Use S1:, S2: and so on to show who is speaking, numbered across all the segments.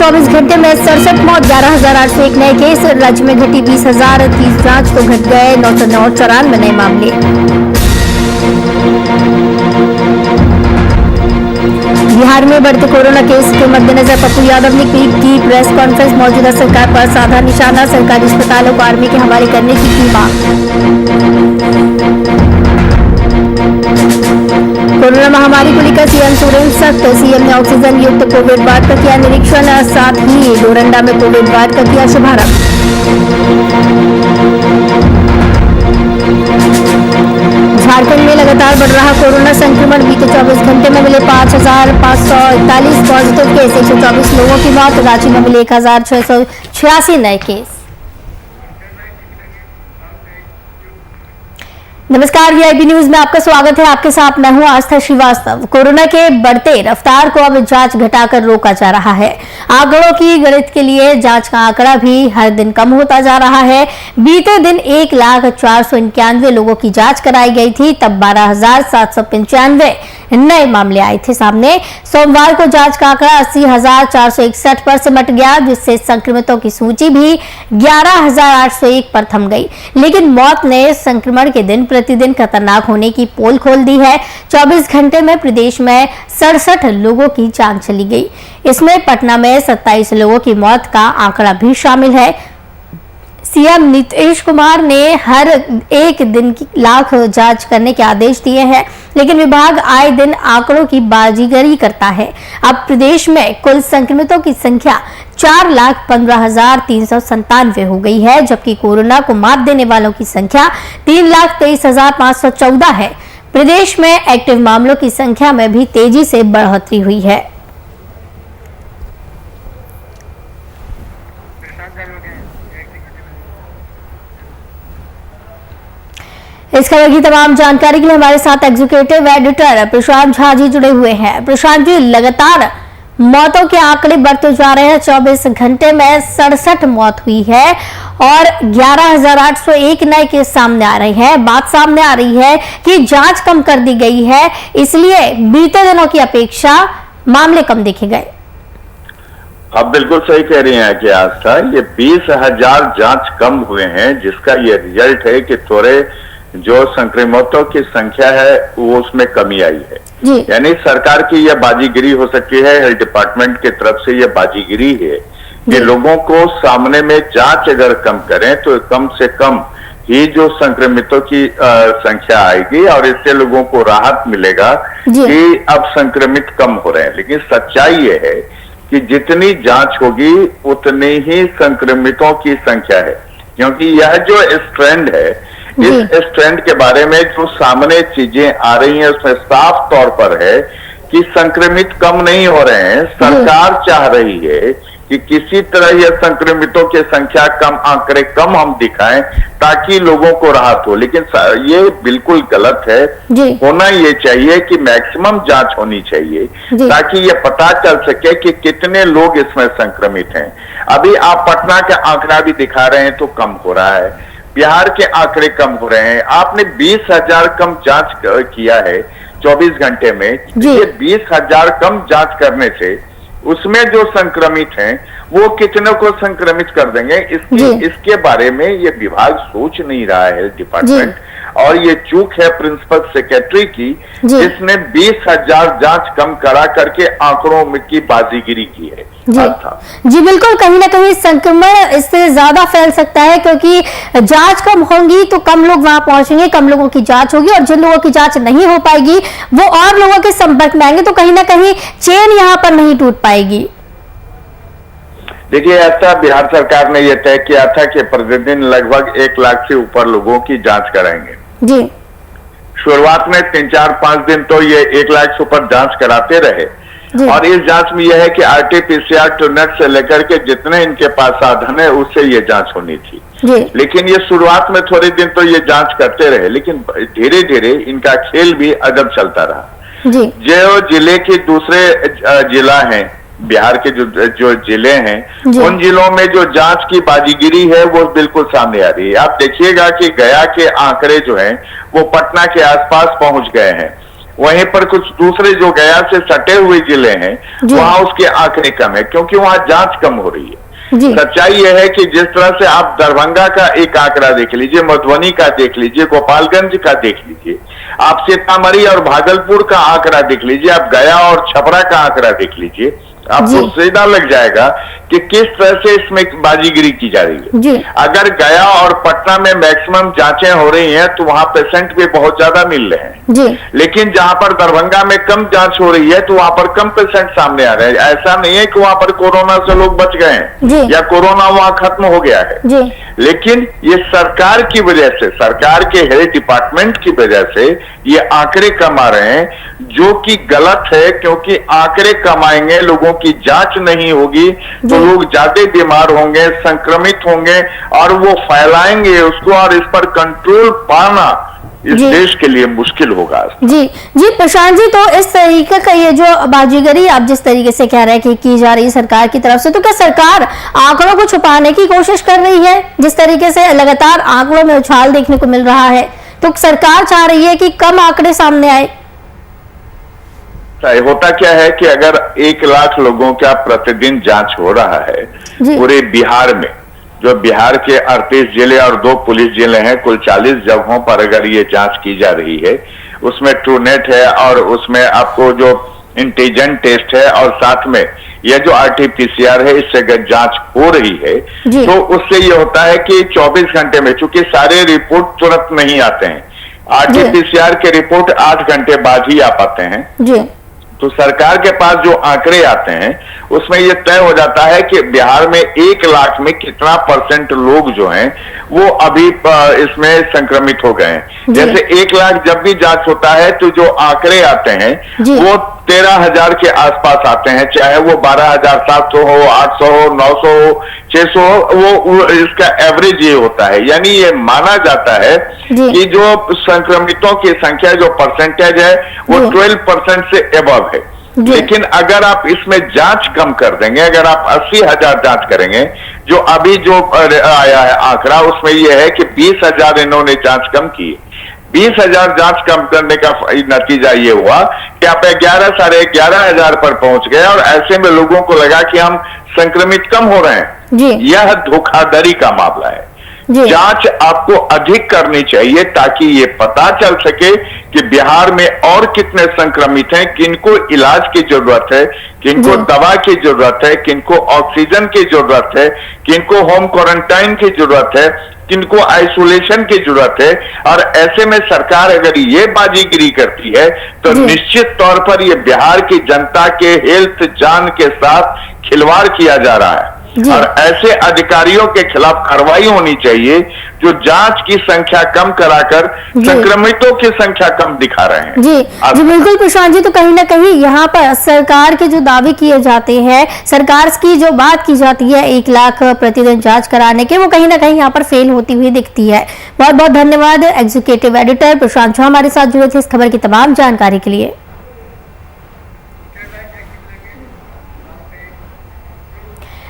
S1: 24 घंटे में 67 मौत, 11,801 नए केस। राज्य में घटी 20,030 जांच तो घट गए 994 नए मामले। बिहार में बढ़ते कोरोना केस के मद्देनजर पप्पू यादव ने की प्रेस कॉन्फ्रेंस। मौजूदा सरकार पर साधा निशाना, सरकारी अस्पतालों को आर्मी के हवाले करने की मांग। कोरोना महामारी को लेकर सीएम सोरेन सख्त। सीएम ने ऑक्सीजन युक्त कोविड वार्ड का किया निरीक्षण, साथ ही डोरंडा में कोविड वार्ड का किया शुभारंभ। झारखंड में लगातार बढ़ रहा कोरोना संक्रमण। बीते 24 घंटे में मिले 5,541 पॉजिटिव केस, 124 लोगों की मौत। रांची में मिले 1,686 नए केस। नमस्कार, वीआईपी न्यूज में आपका स्वागत है। आपके साथ मैं हूं आस्था श्रीवास्तव। कोरोना के बढ़ते रफ्तार को अब जांच घटाकर रोका जा रहा है। आंकड़ों की गणित के लिए जांच का आंकड़ा भी हर दिन कम होता जा रहा है। बीते दिन 1,491 लोगों की जांच कराई गई थी, तब 12,795 नए मामले आए थे सामने। सोमवार को जांच का आंकड़ा 80,461 पर सिमट गया, जिससे संक्रमितों की सूची भी 11,801 पर थम गई। लेकिन मौत ने संक्रमण के दिन प्रतिदिन खतरनाक होने की पोल खोल दी है। 24 घंटे में प्रदेश में 67 लोगों की जान चली गई। इसमें पटना में 27 लोगों की मौत का आंकड़ा भी शामिल है। सीएम नीतीश कुमार ने हर एक दिन की लाख जांच करने के आदेश दिए हैं, लेकिन विभाग आए दिन आंकड़ों की बाजीगरी करता है। अब प्रदेश में कुल संक्रमितों की संख्या 4,15,397 हो गई है, जबकि कोरोना को मात देने वालों की संख्या 3,23,514 है। प्रदेश में एक्टिव मामलों की संख्या में भी तेजी से बढ़ोतरी हुई है। इस खबर की तमाम जानकारी के लिए हमारे साथ एग्जीक्यूटिव एडिटर प्रशांत झा जी जुड़े हुए हैं। प्रशांत जी, लगातार मौतों के आंकड़े बढ़ते जा रहे हैं। 24 घंटे में 67 मौत हुई है और 11,801 नए केस सामने आ रहे हैं। बात सामने आ रही है कि जांच कम कर दी गई है, इसलिए बीते दिनों की अपेक्षा मामले कम देखे गए।
S2: आप बिल्कुल सही कह रही हैं कि आस्था, ये 20,000 जांच कम हुए हैं, जिसका ये रिजल्ट है कि थोड़े जो संक्रमितों की संख्या है वो उसमें कमी आई है। यानी सरकार की यह बाजीगिरी हो सकती है, हेल्थ डिपार्टमेंट की तरफ से यह बाजीगिरी है कि लोगों को सामने में जांच अगर कम करें तो कम से कम ही जो संक्रमितों की संख्या आएगी और इससे लोगों को राहत मिलेगा कि अब संक्रमित कम हो रहे हैं। लेकिन सच्चाई ये है कि जितनी जांच होगी उतनी ही संक्रमितों की संख्या है, क्योंकि यह जो ट्रेंड है, इस ट्रेंड के बारे में जो सामने चीजें आ रही हैं उसमें साफ तौर पर है कि संक्रमित कम नहीं हो रहे हैं। सरकार चाह रही है कि किसी तरह यह संक्रमितों की संख्या कम, आंकड़े कम हम दिखाएं ताकि लोगों को राहत हो, लेकिन ये बिल्कुल गलत है। होना ये चाहिए कि मैक्सिमम जांच होनी चाहिए ताकि ये पता चल सके कि कितने लोग इसमें संक्रमित हैं। अभी आप पटना का आंकड़ा भी दिखा रहे हैं तो कम हो रहा है, बिहार के आंकड़े कम हो रहे हैं। आपने 20,000 कम जांच किया है 24 घंटे में। ये 20,000 कम जांच करने से उसमें जो संक्रमित हैं वो कितने को संक्रमित कर देंगे, इसके बारे में ये विभाग सोच नहीं रहा है, हेल्थ डिपार्टमेंट। और ये चूक है प्रिंसिपल सेक्रेटरी की, जिसने 20,000 जांच कम करा करके आंकड़ों में की बाजीगिरी की है।
S1: जी बिल्कुल, कहीं ना कहीं संक्रमण इससे ज्यादा फैल सकता है, क्योंकि जांच कम होगी तो कम लोग वहां पहुंचेंगे, कम लोगों की जांच होगी और जिन लोगों की जांच नहीं हो पाएगी वो और लोगों के संपर्क में आएंगे, तो कहीं ना कहीं चेन यहां पर नहीं टूट पाएगी।
S2: देखिए, ऐसा बिहार सरकार ने यह तय किया था कि प्रतिदिन लगभग 1 लाख से ऊपर लोगों की जांच कराएंगे। जी शुरुआत में 3-4-5 दिन तो ये 1 लाख से ऊपर जांच कराते रहे, और इस जांच में यह है कि RT-PCR ट्रूनेट से लेकर के जितने इनके पास साधन है उससे ये जांच होनी थी। लेकिन ये शुरुआत में थोड़े दिन तो ये जांच करते रहे, लेकिन धीरे धीरे इनका खेल भी अदब चलता रहा। जो जिले के दूसरे जिला हैं, बिहार के जो जिले हैं, उन जिलों में जो जांच की बाजीगिरी है वो बिल्कुल सामने आ रही है। आप देखिएगा कि गया के आंकड़े जो हैं वो पटना के आसपास पहुंच गए हैं। वहीं पर कुछ दूसरे जो गया से सटे हुए जिले हैं वहां उसके आंकड़े कम है, क्योंकि वहां जांच कम हो रही है। सच्चाई यह है कि जिस तरह से आप दरभंगा का एक आंकड़ा देख लीजिए, मधुबनी का देख लीजिए, गोपालगंज का देख लीजिए, आप सीतामढ़ी और भागलपुर का आंकड़ा देख लीजिए, आप गया और छपरा का आंकड़ा देख लीजिए, आपको सीधा लग जाएगा कि किस तरह से इसमें बाजीगिरी की जा रही है। अगर गया और पटना में मैक्सिमम जांचें हो रही हैं तो वहां पेशेंट भी बहुत ज्यादा मिल रहे हैं, लेकिन जहां पर दरभंगा में कम जांच हो रही है तो वहां पर कम पेशेंट सामने आ रहे हैं। ऐसा नहीं है कि वहां पर कोरोना से लोग बच गए हैं या कोरोना वहां खत्म हो गया है, लेकिन ये सरकार की वजह से, सरकार के हेल्थ डिपार्टमेंट की वजह से ये आंकड़े कम आ रहे हैं, जो कि गलत है, क्योंकि आंकड़े कम आएंगे, लोगों की जांच नहीं होगी तो लोग ज्यादा बीमार होंगे, संक्रमित होंगे और वो फैलाएंगे उसको, और इस पर कंट्रोल पाना इस देश के लिए मुश्किल होगा।
S1: जी प्रशांत जी, तो इस तरीके का ये जो बाजीगरी आप जिस तरीके से कह रहे हैं कि की जा रही सरकार की तरफ से, तो क्या सरकार आंकड़ों को छुपाने की कोशिश कर रही है? जिस तरीके से लगातार आंकड़ों में उछाल देखने को मिल रहा है, तो सरकार चाह रही है कि कम आंकड़े सामने आए?
S2: होता क्या है कि अगर 1 लाख लोगों का प्रतिदिन जांच हो रहा है पूरे बिहार में, जो बिहार के 38 जिले और 2 पुलिस जिले हैं, कुल 40 जगहों पर अगर ये जांच की जा रही है, उसमें ट्रूनेट है और उसमें आपको जो एंटीजन टेस्ट है और साथ में यह जो RT-PCR है, इससे अगर जांच हो रही है तो उससे ये होता है कि 24 घंटे में, चूंकि सारे रिपोर्ट तुरंत नहीं आते हैं, RT-PCR के रिपोर्ट 8 घंटे बाद ही आ पाते हैं, तो सरकार के पास जो आंकड़े आते हैं उसमें यह तय हो जाता है कि बिहार में 1 लाख में कितना % लोग जो हैं वो अभी इसमें संक्रमित हो गए हैं। जैसे 1 लाख जब भी जांच होता है तो जो आंकड़े आते हैं वो 13,000 के आसपास आते हैं, चाहे वो 12,700 हो, 800 हो, 900 हो, 600 हो, वो इसका एवरेज ये होता है। यानी ये माना जाता है कि जो संक्रमितों की संख्या, जो परसेंटेज है वो 12% से एबव है। लेकिन अगर आप इसमें जांच कम कर देंगे, अगर आप 80,000 जांच करेंगे, जो अभी जो आया है आंकड़ा, उसमें यह है कि 20,000 इन्होंने जांच कम की। 20,000 जांच कम करने का नतीजा ये हुआ कि आप 11 साढ़े 11,000 पर पहुंच गए, और ऐसे में लोगों को लगा कि हम संक्रमित कम हो रहे हैं। यह धोखाधड़ी का मामला है। जांच आपको अधिक करनी चाहिए ताकि ये पता चल सके कि बिहार में और कितने संक्रमित हैं, किनको इलाज की जरूरत है, किनको दवा की जरूरत है, किनको ऑक्सीजन की जरूरत है, किनको होम क्वारंटाइन की जरूरत है, किनको आइसोलेशन की जरूरत है। और ऐसे में सरकार अगर ये बाजीगिरी करती है तो निश्चित तौर पर ये बिहार की जनता के हेल्थ जान के साथ खिलवाड़ किया जा रहा है, और ऐसे अधिकारियों के खिलाफ कार्रवाई होनी चाहिए जो जांच की संख्या कम कराकर संक्रमितों की संख्या कम दिखा रहे हैं।
S1: जी बिल्कुल प्रशांत जी, तो कहीं ना कहीं यहाँ पर सरकार के जो दावे किए जाते हैं, सरकार की जो बात की जाती है 1 लाख प्रतिदिन जांच कराने के, वो कहीं ना कहीं यहाँ पर फेल होती हुई दिखती है। बहुत बहुत धन्यवाद एग्जीक्यूटिव एडिटर प्रशांत झा हमारे साथ जुड़े थे इस खबर की तमाम जानकारी के लिए।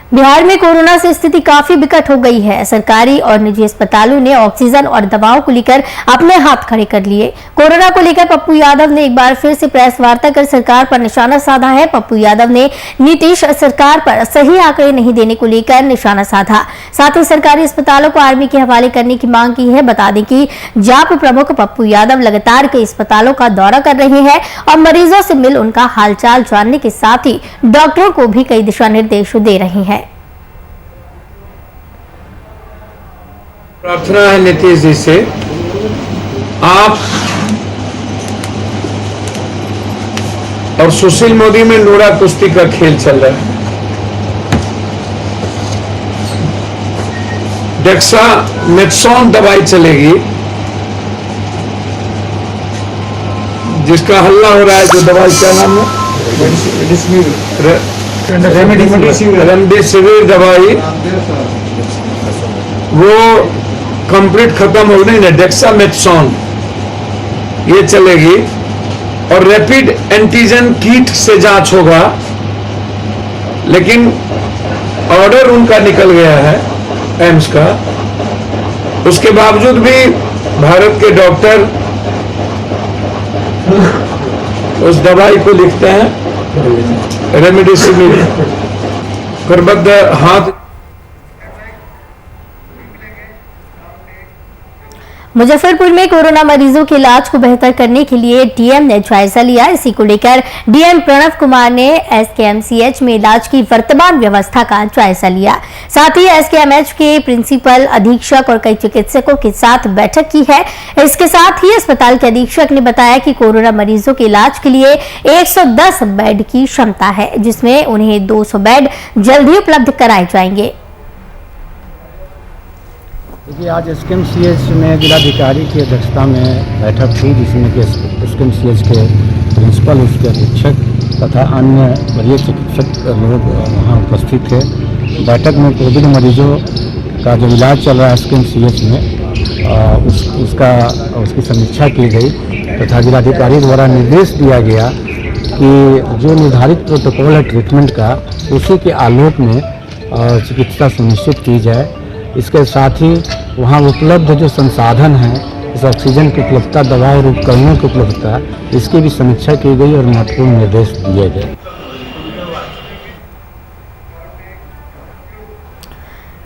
S1: बिहार में कोरोना से स्थिति काफी विकट हो गई है। सरकारी और निजी अस्पतालों ने ऑक्सीजन और दवाओं को लेकर अपने हाथ खड़े कर लिए। कोरोना को लेकर पप्पू यादव ने एक बार फिर से प्रेस वार्ता कर सरकार पर निशाना साधा है। पप्पू यादव ने नीतीश सरकार पर सही आंकड़े नहीं देने को लेकर निशाना साधा। साथ ही सरकारी अस्पतालों को आर्मी के हवाले करने की मांग की है। बता दें कि जाप प्रमुख पप्पू यादव लगातार कई अस्पतालों का दौरा कर रहे हैं और मरीजों से मिल उनका हालचाल जानने के साथ ही डॉक्टरों को भी कई दिशा निर्देश दे रहे हैं।
S3: प्रार्थना है नीतीश जी से, आप और सुशील मोदी में नूरा कुश्ती का खेल चल रहा है। डेक्सामेथासोन दवाई चलेगी, जिसका हल्ला हो रहा है, जो दवाई क्या नाम है, रेमडेसिविर दवाई, वो कंप्लीट खत्म हो गई ना, डेक्सामेथासोन ये चलेगी, और रैपिड एंटीजन किट से जांच होगा। लेकिन ऑर्डर उनका निकल गया है एम्स का, उसके बावजूद भी भारत के डॉक्टर उस दवाई को लिखते हैं रेमडेसिविर। करबद्ध हाथ।
S1: मुजफ्फरपुर में कोरोना मरीजों के इलाज को बेहतर करने के लिए डीएम ने जायजा लिया। इसी को लेकर डीएम प्रणव कुमार ने एसकेएमसीएच में इलाज की वर्तमान व्यवस्था का जायजा लिया। साथ ही एसकेएमएच के प्रिंसिपल अधीक्षक और कई चिकित्सकों के साथ बैठक की है। इसके साथ ही अस्पताल के अधीक्षक ने बताया कि कोरोना मरीजों के इलाज के लिए 110 बेड की क्षमता है, जिसमें उन्हें 200 बेड जल्द ही उपलब्ध कराए जाएंगे।
S4: देखिए, आज एसकेएमसीएच में जिलाधिकारी की अध्यक्षता में बैठक थी, जिसमें कि एसकेएमसीएच के प्रिंसिपल, उसके अधीक्षक तथा अन्य वरीय चिकित्सक लोग वहाँ उपस्थित थे। बैठक में कोविड मरीजों का जो इलाज चल रहा है एसकेएमसीएच में उसकी समीक्षा की गई तथा जिलाधिकारी द्वारा निर्देश दिया गया कि जो निर्धारित प्रोटोकॉल है ट्रीटमेंट का, उसी के आलोक में चिकित्सा सुनिश्चित की जाए। इसके साथ ही वहाँ उपलब्ध जो संसाधन हैं, इस ऑक्सीजन की उपलब्धता, दवा और उपकरणों की उपलब्धता, इसकी भी समीक्षा की गई और महत्वपूर्ण निर्देश दिए गए।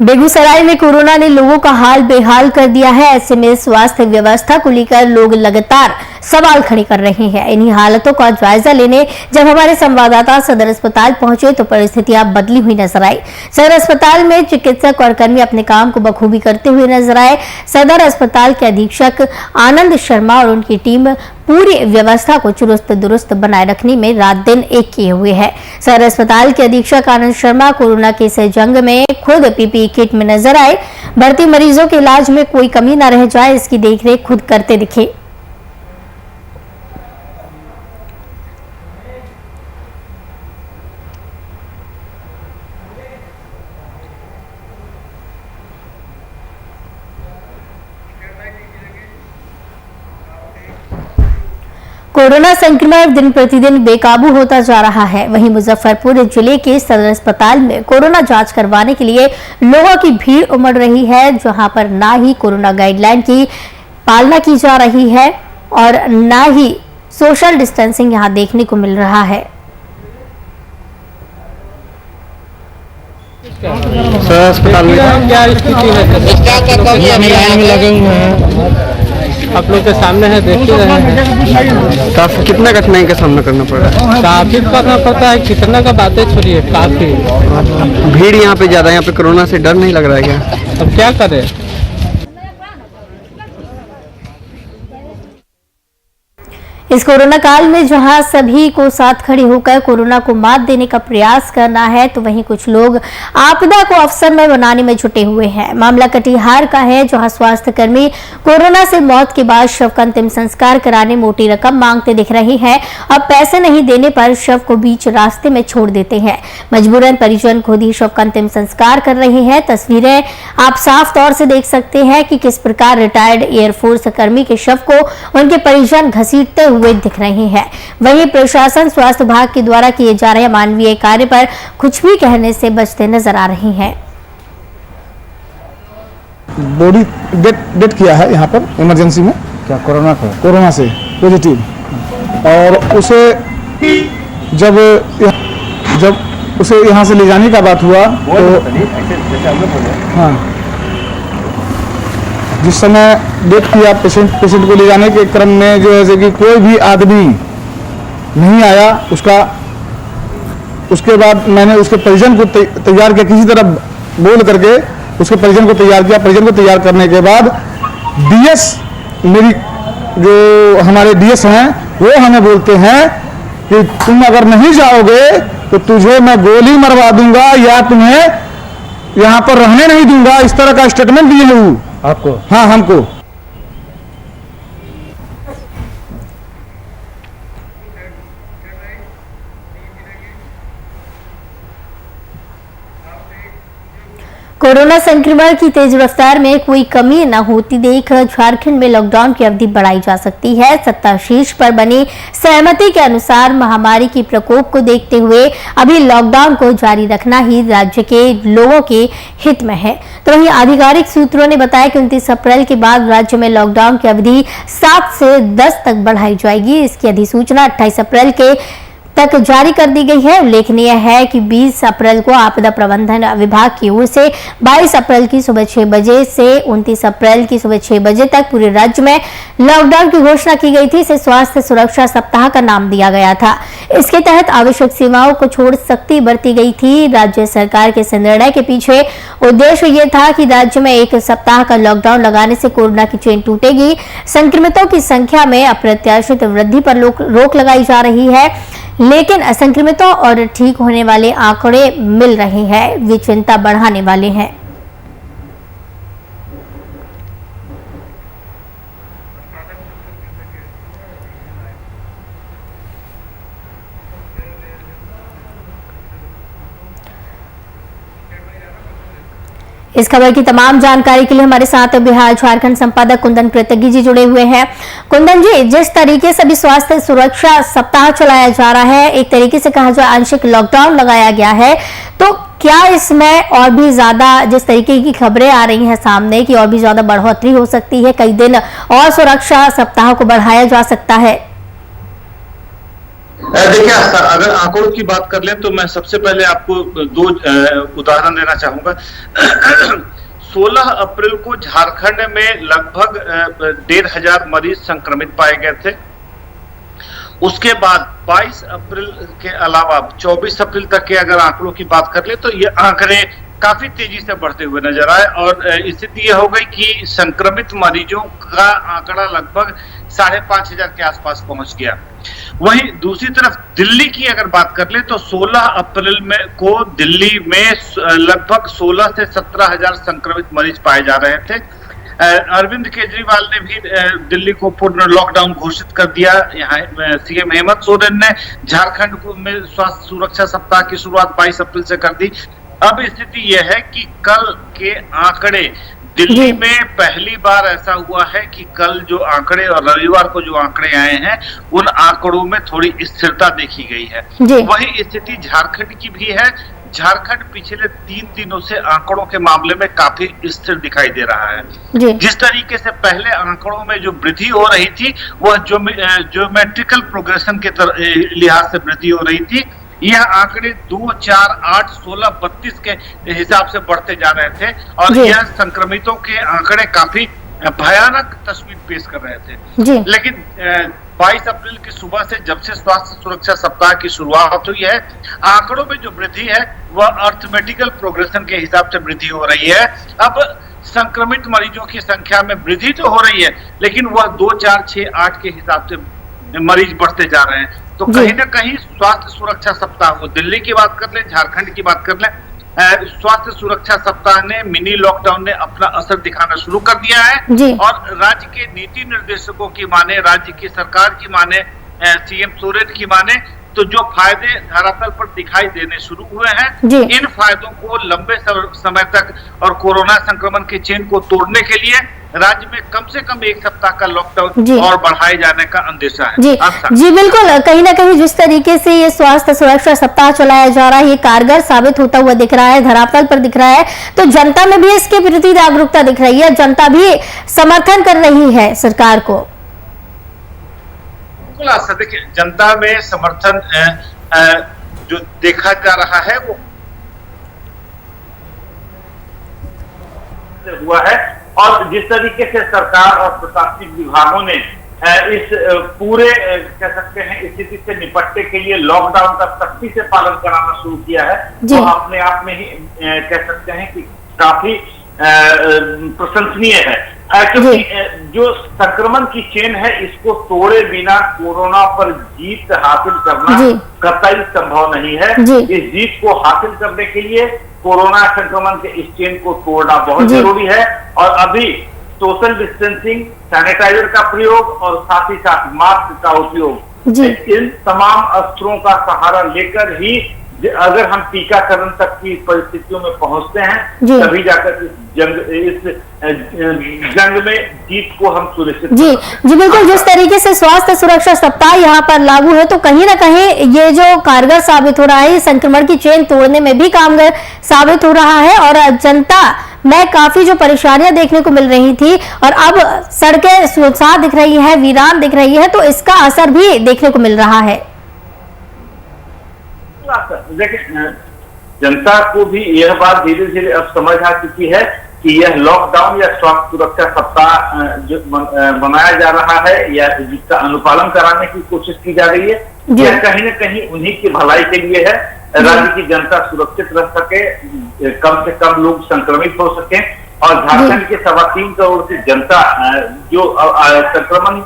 S1: बेगूसराय में कोरोना ने लोगों का हाल बेहाल कर दिया है। ऐसे में स्वास्थ्य व्यवस्था को लेकर लोग लगातार सवाल खड़े कर रहे हैं। इन्हीं हालातों का जायजा लेने जब हमारे संवाददाता सदर अस्पताल पहुंचे तो परिस्थितियां बदली हुई नजर आई। सदर अस्पताल में चिकित्सक और कर्मी अपने काम को बखूबी करते हुए नजर आए। सदर अस्पताल के अधीक्षक आनंद शर्मा और उनकी टीम पूरी व्यवस्था को चुस्त दुरुस्त बनाए रखने में रात दिन एक किए हुए है। सदर अस्पताल के अधीक्षक आनंद शर्मा कोरोना के इस जंग में खुद पीपीई किट में नजर आए। भर्ती मरीजों के इलाज में कोई कमी न रह जाए, इसकी देखरेख खुद करते दिखे। कोरोना संक्रमण दिन प्रतिदिन बेकाबू होता जा रहा है। वहीं मुजफ्फरपुर जिले के सदर अस्पताल में कोरोना जांच करवाने के लिए लोगों की भीड़ उमड़ रही है, जहां पर ना ही कोरोना गाइडलाइन की पालना की जा रही है और ना ही सोशल डिस्टेंसिंग यहां देखने को मिल रहा है।
S5: सर अस्पताल में क्या स्थिति है? लाइन में लगे हुए हैं, आप लोग के सामने है, देख ही रहे हैं। काफी कितना कठिनाई का सामना करना पड़ रहा है? काफी करना पड़ता है, कितना का बातें छोड़िए, काफी भीड़ यहाँ पे ज्यादा। यहाँ पे कोरोना से डर नहीं लग रहा है क्या? अब क्या करें?
S1: इस कोरोना काल में जहां सभी को साथ खड़े होकर कोरोना को मात देने का प्रयास करना है, तो वहीं कुछ लोग आपदा को अवसरमय बनाने में जुटे हुए हैं। मामला कटिहार का है, जहां स्वास्थ्य कर्मी कोरोना से मौत के बाद शव का अंतिम संस्कार कराने मोटी रकम मांगते दिख रहे हैं। अब पैसे नहीं देने पर शव को बीच रास्ते में छोड़ देते हैं। मजबूरन परिजन खुद ही शव का अंतिम संस्कार कर रहे हैं। तस्वीरें आप साफ तौर से देख सकते हैं कि किस प्रकार रिटायर्ड एयरफोर्स कर्मी के शव को उनके परिजन घसीटते हुए दिख रहे हैं। वहीं प्रशासन स्वास्थ्य विभाग के द्वारा किए जा रहे मानवीय कार्य पर कुछ भी कहने से बचते नजर आ रहे हैं।
S6: बॉडी डेथ किया है यहाँ पर इमरजेंसी में।
S4: क्या कोरोना
S6: से पॉजिटिव, और उसे जब उसे यहाँ से ले जाने का बात हुआ तो हाँ, जिस समय डेथ किया पेशेंट को ले जाने के क्रम में जो है कि कोई भी आदमी नहीं आया उसके बाद मैंने उसके परिजन को तैयार किया, किसी तरह बोल करके उसके परिजन को तैयार किया। परिजन को तैयार करने के बाद डीएस, मेरी जो हमारे डीएस हैं, वो हमें बोलते हैं कि तुम अगर नहीं जाओगे तो तुझे मैं गोली मरवा दूंगा या तुम्हें यहाँ पर रहने नहीं दूंगा। इस तरह का स्टेटमेंट दिए हैं वो
S4: आपको?
S6: हाँ, हमको।
S1: कोरोना संक्रमण की तेज रफ्तार में कोई कमी न होती देख झारखंड में लॉकडाउन की अवधि बढ़ाई जा सकती है। सत्ता शीर्ष पर बनी सहमति के अनुसार महामारी की प्रकोप को देखते हुए अभी लॉकडाउन को जारी रखना ही राज्य के लोगों के हित में है। तो वहीं आधिकारिक सूत्रों ने बताया कि 29 अप्रैल के बाद राज्य में लॉकडाउन की अवधि 7 से 10 तक बढ़ाई जाएगी। इसकी अधिसूचना 28 अप्रैल के तक जारी कर दी गई है। उल्लेखनीय है कि 20 अप्रैल को आपदा प्रबंधन विभाग की ओर से 22 अप्रैल की सुबह 6 बजे से 29 अप्रैल की सुबह 6 बजे तक पूरे राज्य में लॉकडाउन की घोषणा की गई थी। इसे स्वास्थ्य सुरक्षा सप्ताह का नाम दिया गया था। इसके तहत आवश्यक सेवाओं को छोड़ सख्ती बरती गई थी। राज्य सरकार के इस निर्णय के पीछे उद्देश्य ये था कि राज्य में एक सप्ताह का लॉकडाउन लगाने से कोरोना की चेन टूटेगी, संक्रमितों की संख्या में अप्रत्याशित वृद्धि पर रोक लगाई जा रही है। लेकिन असंक्रमितों और ठीक होने वाले आंकड़े मिल रहे हैं, वे चिंता बढ़ाने वाले हैं। इस खबर की तमाम जानकारी के लिए हमारे साथ बिहार झारखंड संपादक कुंदन कृतज्ञ जी जुड़े हुए हैं। कुंदन जी, जिस तरीके से अभी स्वास्थ्य सुरक्षा सप्ताह चलाया जा रहा है, एक तरीके से कहा जाए आंशिक लॉकडाउन लगाया गया है, तो क्या इसमें और भी ज्यादा जिस तरीके की खबरें आ रही हैं सामने की और भी ज्यादा बढ़ोतरी हो सकती है, कई दिन और सुरक्षा सप्ताह को बढ़ाया जा सकता है?
S7: देखिए, अगर आंकड़ों की बात कर लें तो मैं सबसे पहले आपको दो उदाहरण देना चाहूंगा। 16 अप्रैल को झारखंड में लगभग 1500 मरीज संक्रमित पाए गए थे। उसके बाद 22 अप्रैल के अलावा 24 अप्रैल तक के अगर आंकड़ों की बात कर ले तो ये आंकड़े काफी तेजी से बढ़ते हुए नजर आए और स्थिति यह हो गई कि संक्रमित मरीजों का आंकड़ा लगभग 5,500 के आसपास पहुंच गया। वहीं दूसरी तरफ दिल्ली की अगर बात कर ले तो 16 अप्रैल को दिल्ली में लगभग 16 से 17,000 संक्रमित मरीज पाए जा रहे थे। अरविंद केजरीवाल ने भी दिल्ली को पूर्ण लॉकडाउन घोषित कर दिया। यहाँ सीएम हेमंत सोरेन ने झारखंड में स्वास्थ्य सुरक्षा सप्ताह की शुरुआत 22 अप्रैल से कर दी। अब स्थिति यह है कि कल के आंकड़े दिल्ली में पहली बार ऐसा हुआ है कि कल जो आंकड़े और रविवार को जो आंकड़े आए हैं उन आंकड़ों में थोड़ी स्थिरता देखी गई है। वही स्थिति झारखंड की भी है। झारखंड पिछले 3 दिनों से आंकड़ों के मामले में काफी स्थिर दिखाई दे रहा है। जिस तरीके से पहले आंकड़ों में जो वृद्धि हो रही थी वह ज्योमेट्रिकल प्रोग्रेशन के लिहाज से वृद्धि हो रही थी। यह आंकड़े 2, 4, 8, 16, 32 के हिसाब से बढ़ते जा रहे थे और यह संक्रमितों के आंकड़े काफी भयानक तस्वीर पेश कर रहे थे। लेकिन 22 अप्रैल की सुबह से जब से स्वास्थ्य सुरक्षा सप्ताह की शुरुआत हुई है, आंकड़ों में जो वृद्धि है वह अर्थमेटिकल प्रोग्रेशन के हिसाब से वृद्धि हो रही है। अब संक्रमित मरीजों की संख्या में वृद्धि तो हो रही है लेकिन वह 2, 4, 6, 8 के हिसाब से मरीज बढ़ते जा रहे हैं। तो कहीं ना कहीं स्वास्थ्य सुरक्षा सप्ताह को दिल्ली की बात कर ले, झारखंड की बात कर ले, स्वास्थ्य सुरक्षा सप्ताह ने मिनी लॉकडाउन ने अपना असर दिखाना शुरू कर दिया है और राज्य के नीति निर्देशकों की माने, राज्य की सरकार की माने, सीएम सोरेन की माने तो जो फायदे धरातल पर दिखाई देने शुरू हुए हैं, इन फायदों को लंबे समय तक और कोरोना संक्रमण की चेन को तोड़ने के लिए राज्य में कम से कम 1 सप्ताह का लॉकडाउन और बढ़ाए जाने का अंदेशा है।
S1: जी बिल्कुल, कहीं ना कहीं जिस तरीके से ये स्वास्थ्य सुरक्षा सप्ताह चलाया जा रहा है ये कारगर साबित होता हुआ दिख रहा है, धरातल पर दिख रहा है, तो जनता में भी इसके प्रति जागरूकता दिख रही है, जनता भी समर्थन कर रही है सरकार को।
S7: देखिए, जनता में समर्थन जो देखा जा रहा है वो हुआ है और जिस तरीके से सरकार और प्रशासनिक विभागों ने इस पूरे कह सकते हैं स्थिति से निपटने के लिए लॉकडाउन का सख्ती से पालन कराना शुरू किया है तो अपने आप में ही कह सकते हैं कि काफी प्रशंसनीय है। क्योंकि जो संक्रमण की चेन है इसको तोड़े बिना कोरोना पर जीत हासिल करना कतई संभव नहीं है। इस जीत को हासिल करने के लिए कोरोना संक्रमण के इस चेन को तोड़ना बहुत जरूरी है और अभी सोशल डिस्टेंसिंग, सैनिटाइजर का प्रयोग और साथ ही साथ मास्क का उपयोग, इन तमाम अस्त्रों का सहारा लेकर ही
S2: अगर हम टीकाकरण तक की परिस्थितियों में पहुंचते हैं
S1: जी।
S2: तभी जाकर इस जंग में जीत को हम सुनिश्चित
S1: जी जी बिल्कुल। जिस तरीके से स्वास्थ्य सुरक्षा सप्ताह यहाँ पर लागू है तो कहीं ना कहीं ये जो कारगर साबित हो रहा है, संक्रमण की चेन तोड़ने में भी कारगर साबित हो रहा है और जनता में काफी जो परेशानियां देखने को मिल रही थी और अब सड़कें सुनसान दिख रही है, वीरान दिख रही है, तो इसका असर भी देखने को मिल रहा है।
S2: देखिए, जनता को भी यह बात धीरे धीरे अब समझ आ चुकी है कि यह लॉकडाउन या स्वास्थ्य सुरक्षा सप्ताह जो मनाया जा रहा है या जिसका अनुपालन कराने की कोशिश की जा रही है, यह कहीं न कहीं उन्हीं की भलाई के लिए है। राज्य की जनता सुरक्षित रह सके, कम से कम लोग संक्रमित हो सके और झारखंड के 3.25 करोड़ की जनता जो संक्रमण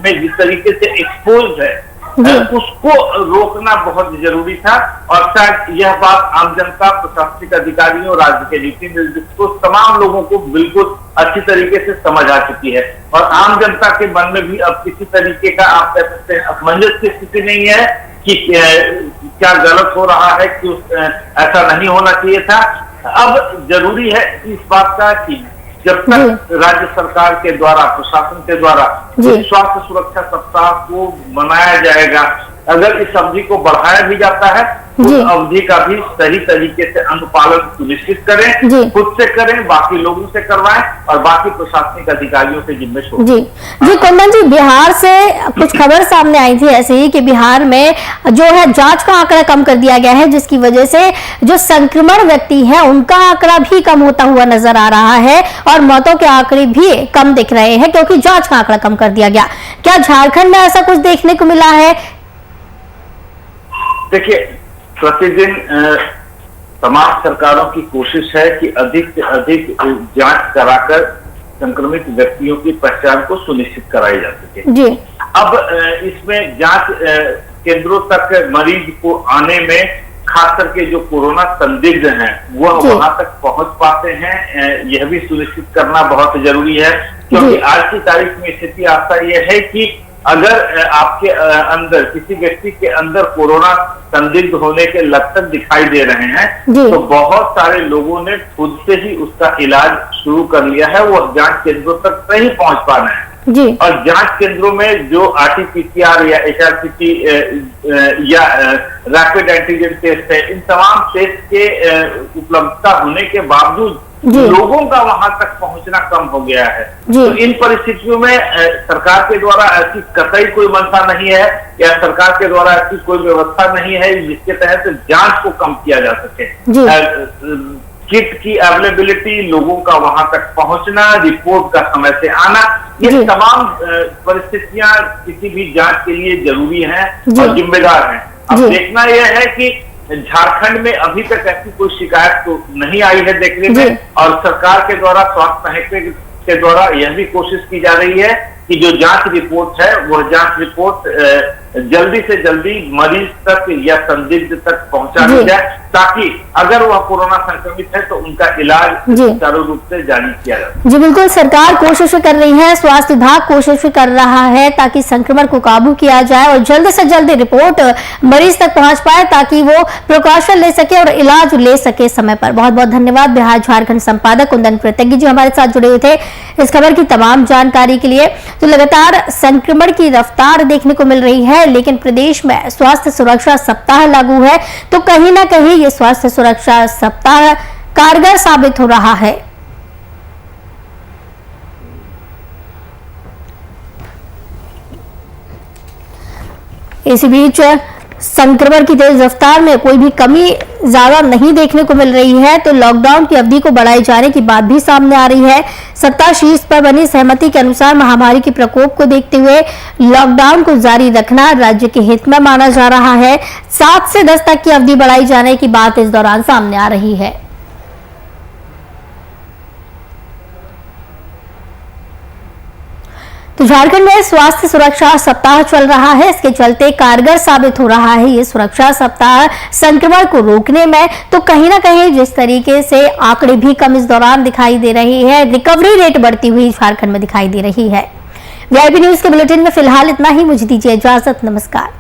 S2: में जिस तरीके से एक्सपोज है उसको रोकना बहुत जरूरी था। और शायद यह बात आम जनता, प्रशासनिक अधिकारियों, राज्य के नीति निर्देशकों, तमाम लोगों को बिल्कुल अच्छी तरीके से समझ आ चुकी है और आम जनता के मन में भी अब किसी तरीके का, आप कह सकते हैं, असमंजस की स्थिति नहीं है कि क्या गलत हो रहा है, कि ऐसा नहीं होना चाहिए था। अब जरूरी है इस बात का कि जब तक राज्य सरकार के द्वारा, प्रशासन के द्वारा स्वास्थ्य सुरक्षा सप्ताह को मनाया जाएगा, अगर इस अवधि को बढ़ाया भी जाता है तो अवधि का भी सही तरीके से अनुपालन सुनिश्चित करें, खुद से करें, बाकी लोगों से करवाएं और बाकी प्रशासनिक अधिकारियों से जिम्मे छोड़ें।
S1: जी कुंदन जी, बिहार से कुछ खबर सामने आई थी ऐसे ही कि बिहार में जो है जांच का आंकड़ा कम कर दिया गया है, जिसकी वजह से जो संक्रमण व्यक्ति है उनका आंकड़ा भी कम होता हुआ नजर आ रहा है और मौतों के आंकड़े भी कम दिख रहे हैं क्योंकि जांच का आंकड़ा कम कर दिया गया। क्या झारखंड में ऐसा कुछ देखने को मिला है?
S2: देखिए, प्रतिदिन तमाम सरकारों की कोशिश है कि अधिक से अधिक जांच कराकर संक्रमित व्यक्तियों की पहचान को सुनिश्चित कराई जा सके।
S1: जी।
S2: अब इसमें जांच केंद्रों तक मरीज को आने में खास करके जो कोरोना संदिग्ध हैं वह वहां तक पहुंच पाते हैं, यह भी सुनिश्चित करना बहुत जरूरी है क्योंकि आज की तारीख में स्थिति ऐसा यह है कि अगर आपके अंदर, किसी व्यक्ति के अंदर कोरोना संदिग्ध होने के लक्षण दिखाई दे रहे हैं तो बहुत सारे लोगों ने खुद से ही उसका इलाज शुरू कर लिया है, वो जांच केंद्रों तक नहीं पहुंच पाना है। और जांच केंद्रों में जो RT-PCR या HRCT या रैपिड एंटीजन टेस्ट है, इन तमाम टेस्ट के उपलब्धता होने के बावजूद लोगों का वहां तक पहुंचना कम हो गया है। तो इन परिस्थितियों में सरकार के द्वारा ऐसी कतई कोई मंशा नहीं है या सरकार के द्वारा ऐसी कोई व्यवस्था नहीं है जिसके तहत जांच को कम किया जा सके। किट की अवेलेबिलिटी, लोगों का वहां तक पहुंचना, रिपोर्ट का समय से आना, ये तमाम परिस्थितियां किसी भी जांच के लिए जरूरी हैं और जिम्मेदार हैं। अब देखना यह है कि झारखंड में अभी तक ऐसी कोई शिकायत तो नहीं आई है देखने में और सरकार के द्वारा, स्वास्थ्य महकमे के द्वारा यह भी कोशिश की जा रही है कि जो जांच रिपोर्ट है वह जांच रिपोर्ट जल्दी से जल्दी मरीज तक या संदिग्ध तक पहुंचा दी जाए ताकि अगर वह कोरोना संक्रमित है तो उनका इलाज सुचारू रूप से जारी किया जाए।
S1: जी बिल्कुल, सरकार कोशिश कर रही है, स्वास्थ्य विभाग कोशिश कर रहा है ताकि संक्रमण को काबू किया जाए और जल्द से जल्द रिपोर्ट मरीज तक पहुंच पाए ताकि वो प्रिकॉशन ले सके और इलाज ले सके समय पर। बहुत बहुत धन्यवाद बिहार झारखंड संपादक कुंदन कृतज्ञ जी हमारे साथ जुड़े हुए थे इस खबर की तमाम जानकारी के लिए। तो लगातार संक्रमण की रफ्तार देखने को मिल रही है लेकिन प्रदेश में स्वास्थ्य सुरक्षा सप्ताह लागू है तो कहीं ना कहीं ये स्वास्थ्य सुरक्षा सप्ताह कारगर साबित हो रहा है। इसी बीच संक्रमण की तेज रफ्तार में कोई भी कमी ज्यादा नहीं देखने को मिल रही है तो लॉकडाउन की अवधि को बढ़ाए जाने की बात भी सामने आ रही है। सत्ता शीर्ष पर बनी सहमति के अनुसार महामारी के प्रकोप को देखते हुए लॉकडाउन को जारी रखना राज्य के हित में माना जा रहा है। 7 से 10 तक की अवधि बढ़ाई जाने की बात इस दौरान सामने आ रही है। तो झारखंड में स्वास्थ्य सुरक्षा सप्ताह चल रहा है, इसके चलते कारगर साबित हो रहा है ये सुरक्षा सप्ताह संक्रमण को रोकने में। तो कहीं ना कहीं जिस तरीके से आंकड़े भी कम इस दौरान दिखाई दे रही है, रिकवरी रेट बढ़ती हुई झारखंड में दिखाई दे रही है। वीआईपी न्यूज के बुलेटिन में फिलहाल इतना ही, मुझे दीजिए इजाजत, नमस्कार।